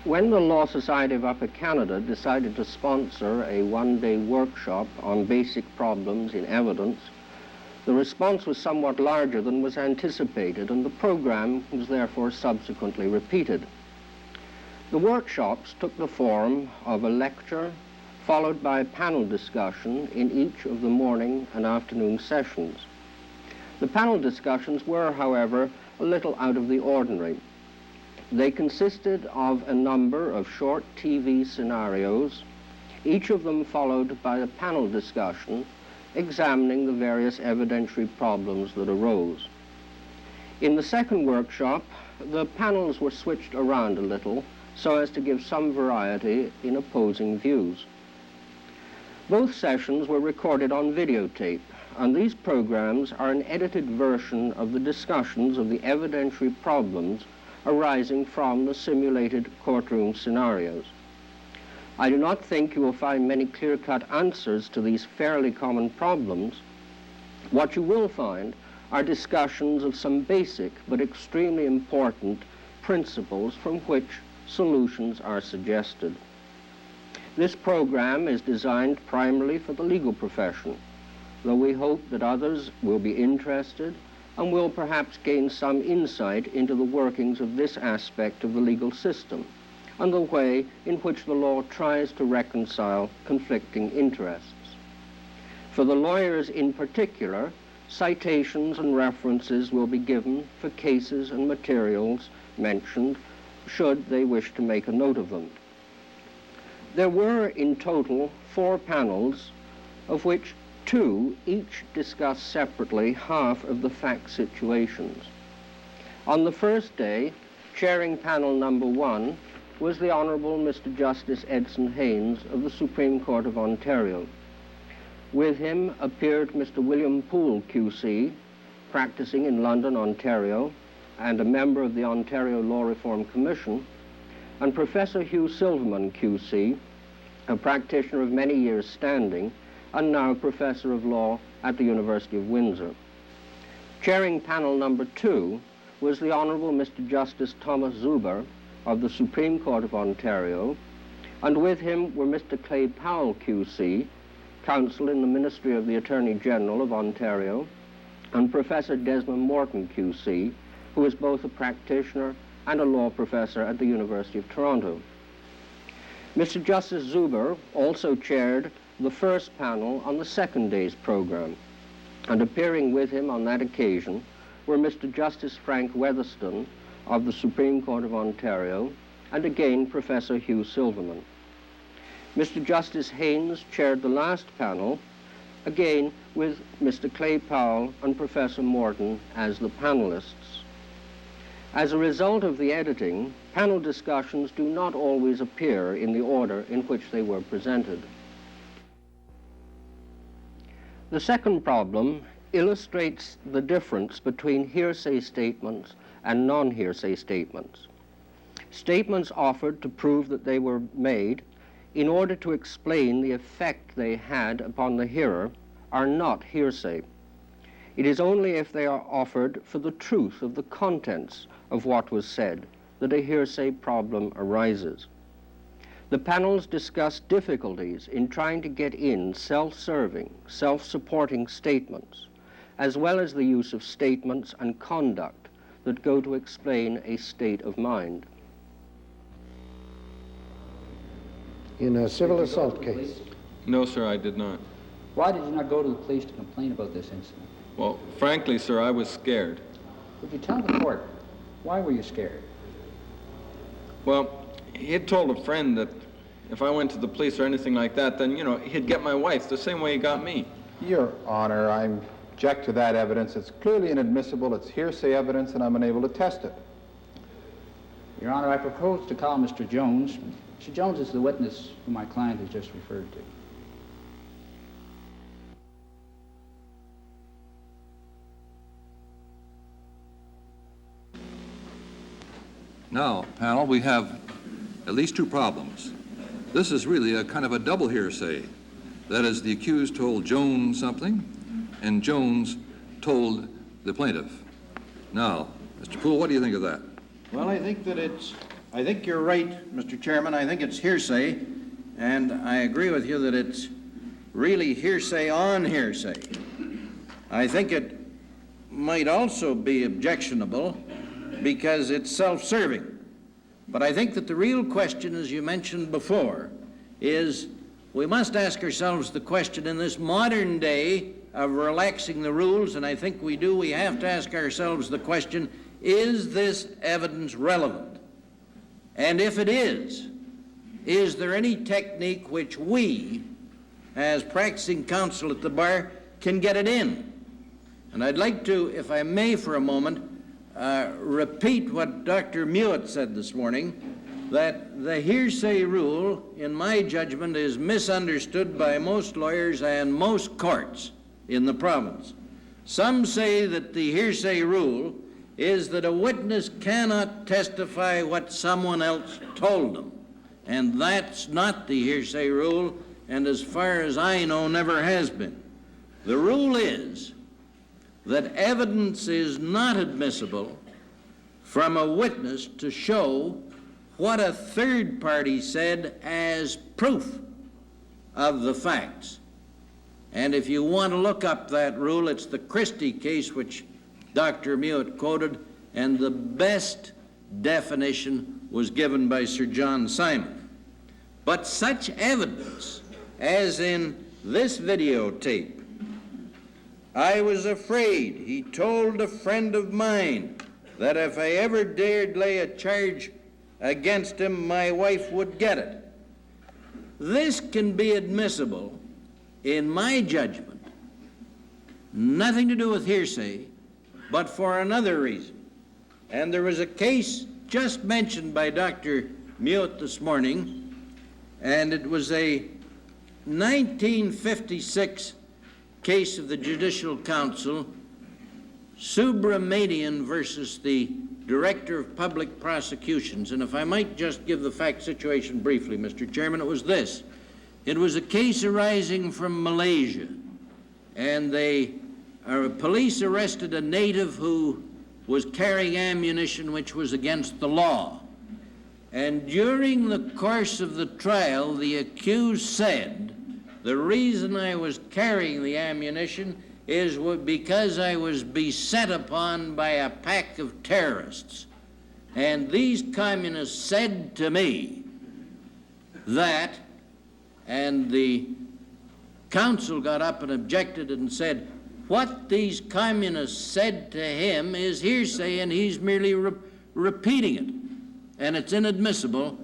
When the Law Society of Upper Canada decided to sponsor a one-day workshop on basic problems in evidence, the response was somewhat larger than was anticipated, and the program was therefore subsequently repeated. The workshops took the form of a lecture followed by a panel discussion in each of the morning and afternoon sessions. The panel discussions were, however, a little out of the ordinary. They consisted of a number of short TV scenarios, each of them followed by a panel discussion examining the various evidentiary problems that arose. In the second workshop, the panels were switched around a little so as to give some variety in opposing views. Both sessions were recorded on videotape, and these programs are an edited version of the discussions of the evidentiary problems arising from the simulated courtroom scenarios. I do not think you will find many clear-cut answers to these fairly common problems. What you will find are discussions of some basic but extremely important principles from which solutions are suggested. This program is designed primarily for the legal profession, though we hope that others will be interested and will perhaps gain some insight into the workings of this aspect of the legal system and the way in which the law tries to reconcile conflicting interests. For the lawyers in particular, citations and references will be given for cases and materials mentioned should they wish to make a note of them. There were in total 4 panels, of which 2 each discussed separately half of the fact situations. On the first day, chairing panel number 1 was the Honourable Mr. Justice Edson Haines of the Supreme Court of Ontario. With him appeared Mr. William Poole, QC, practicing in London, Ontario, and a member of the Ontario Law Reform Commission, and Professor Hugh Silverman, QC, a practitioner of many years' standing, and now Professor of Law at the University of Windsor. Chairing panel number 2 was the Honourable Mr. Justice Thomas Zuber of the Supreme Court of Ontario, and with him were Mr. Clay Powell, QC, Counsel in the Ministry of the Attorney General of Ontario, and Professor Desmond Morton, QC, who is both a practitioner and a law professor at the University of Toronto. Mr. Justice Zuber also chaired the first panel on the second day's program, and appearing with him on that occasion were Mr. Justice Frank Weatherston of the Supreme Court of Ontario, and again Professor Hugh Silverman. Mr. Justice Haines chaired the last panel, again with Mr. Clay Powell and Professor Morton as the panelists. As a result of the editing, panel discussions do not always appear in the order in which they were presented. The second problem illustrates the difference between hearsay statements and non-hearsay statements. Statements offered to prove that they were made in order to explain the effect they had upon the hearer are not hearsay. It is only if they are offered for the truth of the contents of what was said that a hearsay problem arises. The panels discussed difficulties in trying to get in self-serving, self-supporting statements, as well as the use of statements and conduct that go to explain a state of mind. In a civil assault case? No, sir, I did not. Why did you not go to the police to complain about this incident? Well, frankly, sir, I was scared. Would you tell the court, why were you scared? Well, he had told a friend that if I went to the police or anything like that, then, you know, he'd get my wife the same way he got me. Your Honor, I object to that evidence. It's clearly inadmissible. It's hearsay evidence, and I'm unable to test it. Your Honor, I propose to call Mr. Jones. Mr. Jones is the witness who my client has just referred to. Now, panel, we have at least 2 problems. This is really a kind of a double hearsay. That is, the accused told Jones something, and Jones told the plaintiff. Now, Mr. Poole, what do you think of that? Well, I think that it's I think you're right, Mr. Chairman. I think it's hearsay, and I agree with you that it's really hearsay on hearsay. I think it might also be objectionable because it's self-serving. But I think that the real question, as you mentioned before, is we must ask ourselves the question in this modern day of relaxing the rules, and I think we do, we have to ask ourselves the question, is this evidence relevant? And if it is there any technique which we, as practicing counsel at the bar, can get it in? And I'd like to, if I may for a moment, repeat what Dr. Mewett said this morning, that the hearsay rule, in my judgment, is misunderstood by most lawyers and most courts in the province. Some say that the hearsay rule is that a witness cannot testify what someone else told them. And that's not the hearsay rule, and as far as I know, never has been. The rule is that evidence is not admissible from a witness to show what a third party said as proof of the facts. And if you want to look up that rule, it's the Christie case which Dr. Mewett quoted, and the best definition was given by Sir John Simon. But such evidence, as in this videotape, I was afraid, he told a friend of mine, that if I ever dared lay a charge against him, my wife would get it. This can be admissible, in my judgment, nothing to do with hearsay, but for another reason. And there was a case just mentioned by Dr. Mewett this morning, and it was a 1956 case of the Judicial Council, Subramanian versus the Director of Public Prosecutions. And if I might just give the fact situation briefly, Mr. Chairman, it was this. It was a case arising from Malaysia, and police arrested a native who was carrying ammunition which was against the law. And during the course of the trial, the accused said, the reason I was carrying the ammunition is because I was beset upon by a pack of terrorists. And these communists said to me that, and the counsel got up and objected and said, what these communists said to him is hearsay, and he's merely repeating it, and it's inadmissible.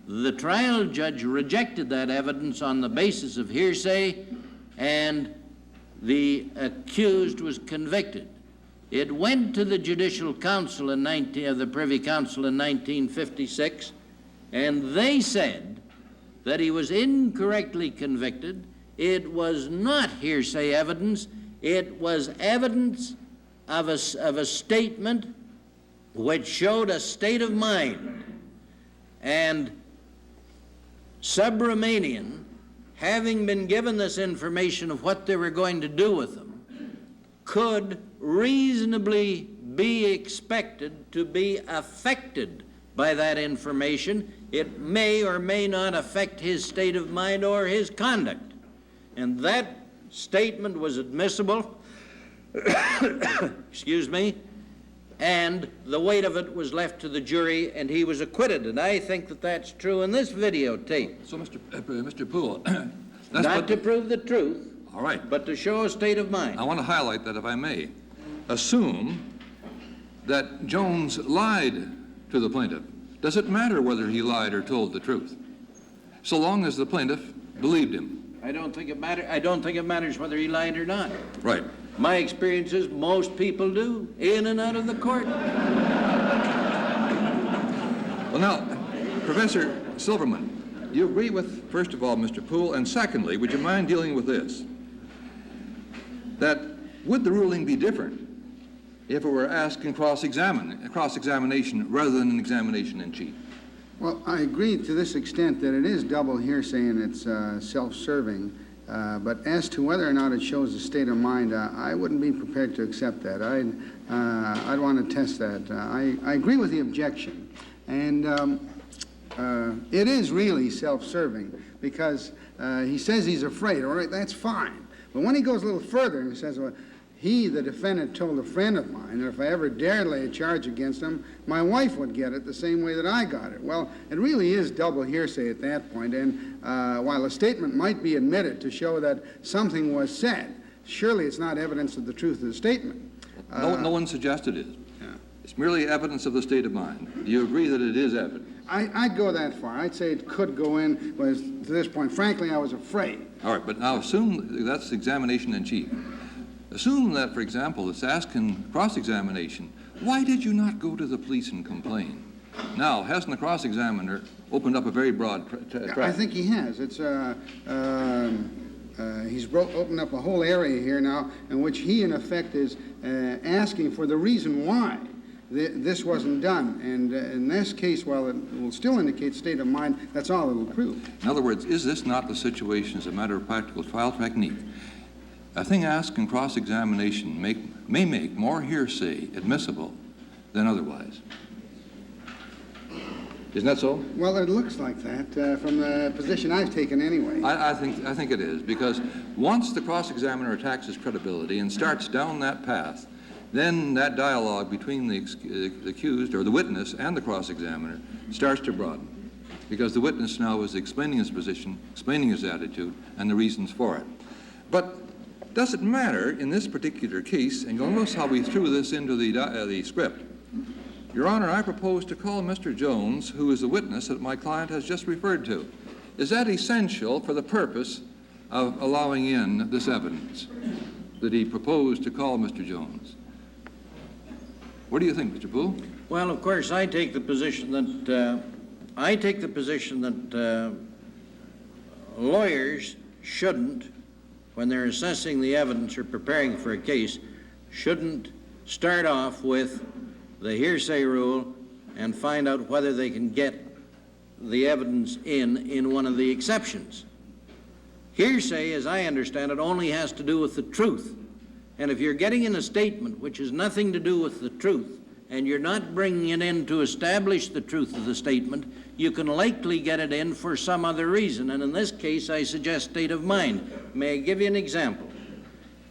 The trial judge rejected that evidence on the basis of hearsay, and the accused was convicted. It went to the Judicial Council the Privy Council in 1956, and they said that he was incorrectly convicted. It was not hearsay evidence. It was evidence of a statement which showed a state of mind. And Subramanian, having been given this information of what they were going to do with them, could reasonably be expected to be affected by that information. It may or may not affect his state of mind or his conduct. And that statement was admissible, excuse me, and the weight of it was left to the jury, and he was acquitted. And I think that that's true in this videotape. So, Mr. Poole, not to prove the truth, all right, but to show a state of mind. I want to highlight that, if I may. Assume that Jones lied to the plaintiff. Does it matter whether he lied or told the truth, so long as the plaintiff believed him? I don't think it matters. I don't think it matters whether he lied or not. Right. My experience is most people do, in and out of the court. Well, now, Professor Silverman, do you agree with, first of all, Mr. Poole, and secondly, would you mind dealing with this? That would the ruling be different if it were asked in cross-examination rather than an examination in chief? Well, I agree to this extent that it is double hearsay and it's self-serving, but as to whether or not it shows a state of mind, I wouldn't be prepared to accept that. I'd want to test that. I agree with the objection, and it is really self-serving because he says he's afraid. All right, that's fine. But when he goes a little further and he says, well, he, the defendant, told a friend of mine that if I ever dared lay a charge against him, my wife would get it the same way that I got it. Well, it really is double hearsay at that point, and while a statement might be admitted to show that something was said, surely it's not evidence of the truth of the statement. No one suggested it. Yeah. It's merely evidence of the state of mind. Do you agree that it is evidence? I'd go that far. I'd say it could go in, but to this point, frankly, I was afraid. All right, but now assume that's examination in chief. Assume that, for example, it's asked in cross-examination, why did you not go to the police and complain? Now, hasn't the cross-examiner opened up a very broad track? I think he has. It's he's opened up a whole area here now in which he, in effect, is asking for the reason why this wasn't done. And in this case, while it will still indicate state of mind, that's all it'll prove. In other words, is this not the situation as a matter of practical trial technique? A thing asked in cross-examination may make more hearsay admissible than otherwise. Isn't that so? Well, it looks like that from the position I've taken anyway. I think it is, because once the cross-examiner attacks his credibility and starts down that path, then that dialogue between the accused or the witness and the cross-examiner starts to broaden, because the witness now is explaining his position, explaining his attitude, and the reasons for it. But does it matter in this particular case, and you'll notice how we threw this into the script. Your Honor, I propose to call Mr. Jones, who is the witness that my client has just referred to. Is that essential for the purpose of allowing in this evidence that he proposed to call Mr. Jones? What do you think, Mr. Poole? Well, of course, I take the position that lawyers shouldn't, when they're assessing the evidence or preparing for a case, shouldn't start off with the hearsay rule and find out whether they can get the evidence in one of the exceptions. Hearsay, as I understand it, only has to do with the truth. And if you're getting in a statement which has nothing to do with the truth, and you're not bringing it in to establish the truth of the statement, you can likely get it in for some other reason. And in this case, I suggest state of mind. May I give you an example?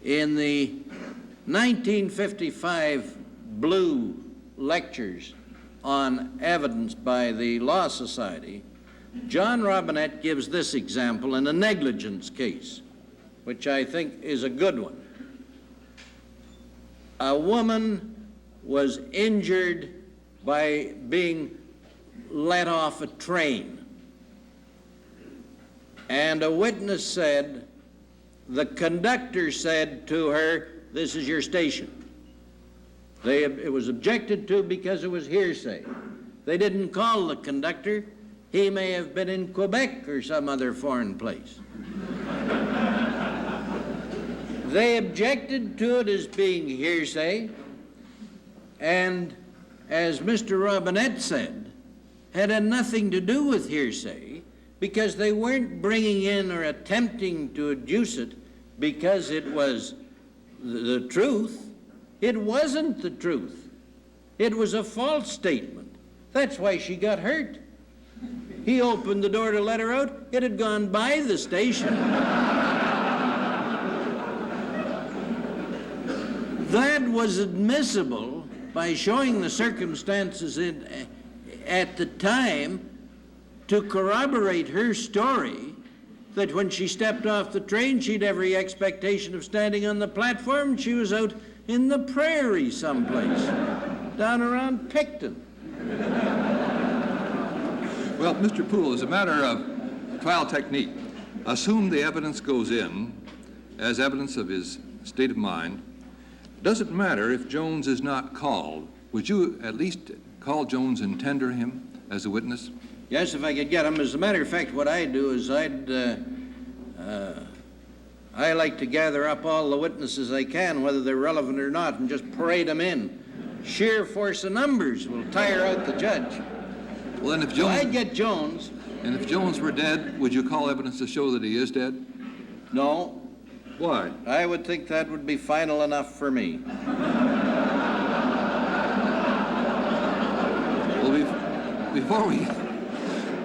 In the 1955 Blue lectures on evidence by the Law Society, John Robinette gives this example in a negligence case, which I think is a good one. A woman was injured by being let off a train, and a witness said, the conductor said to her, "This is your station." It was objected to because it was hearsay. They didn't call the conductor. He may have been in Quebec or some other foreign place. They objected to it as being hearsay, and as Mr. Robinette said, had nothing to do with hearsay because they weren't bringing in or attempting to adduce it because it was the truth. It wasn't the truth. It was a false statement. That's why she got hurt. He opened the door to let her out. It had gone by the station. That was admissible by showing the circumstances at the time to corroborate her story that when she stepped off the train, she'd every expectation of standing on the platform. She was out in the prairie someplace, down around Picton. Well, Mr. Poole, as a matter of trial technique, assume the evidence goes in as evidence of his state of mind. Does it matter if Jones is not called? Would you at least call Jones and tender him as a witness? Yes, if I could get him. As a matter of fact, what I'd do is I like to gather up all the witnesses I can, whether they're relevant or not, and just parade them in. Sheer force of numbers will tire out the judge. Well, then if Jones... So I'd get Jones. And if Jones were dead, would you call evidence to show that he is dead? No. Why? I would think that would be final enough for me. Well,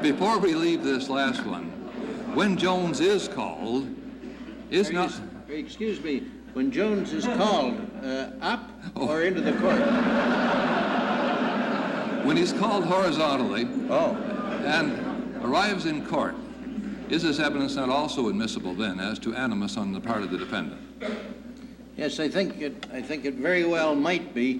before we leave this last one, when Jones is called, is not... Excuse me, when Jones is called, up or into the court? When he's called horizontally and arrives in court, is this evidence not also admissible then as to animus on the part of the defendant? Yes, I think it very well might be,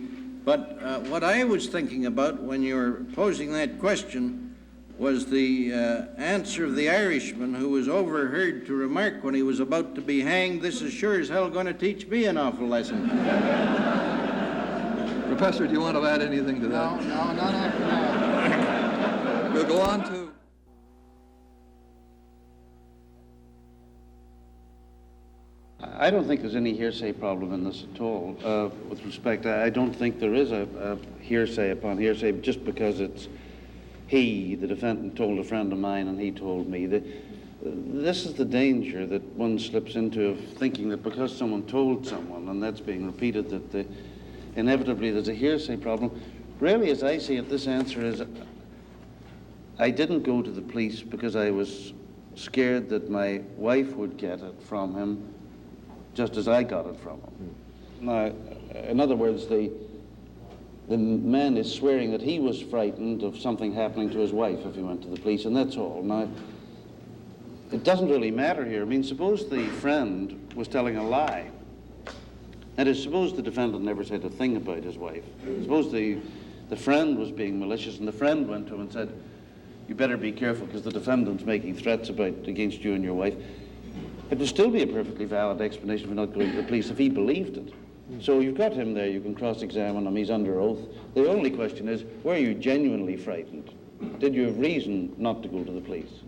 but what I was thinking about when you were posing that question was the answer of the Irishman who was overheard to remark when he was about to be hanged, "This is sure as hell going to teach me an awful lesson." Professor, do you want to add anything to that? No, not after that. We'll go on to... I don't think there's any hearsay problem in this at all. With respect, I don't think there is a hearsay upon hearsay just because it's he, the defendant, told a friend of mine and he told me. This is the danger that one slips into of thinking that because someone told someone and that's being repeated that inevitably there's a hearsay problem. Really, as I see it, this answer is I didn't go to the police because I was scared that my wife would get it from him just as I got it from him. Now, in other words, the man is swearing that he was frightened of something happening to his wife if he went to the police, and that's all. Now, it doesn't really matter here. I mean, suppose the friend was telling a lie. That is, suppose the defendant never said a thing about his wife. Suppose the friend was being malicious and the friend went to him and said, "You better be careful because the defendant's making threats against you and your wife." It would still be a perfectly valid explanation for not going to the police if he believed it. So you've got him there, you can cross-examine him, he's under oath. The only question is, were you genuinely frightened? Did you have reason not to go to the police?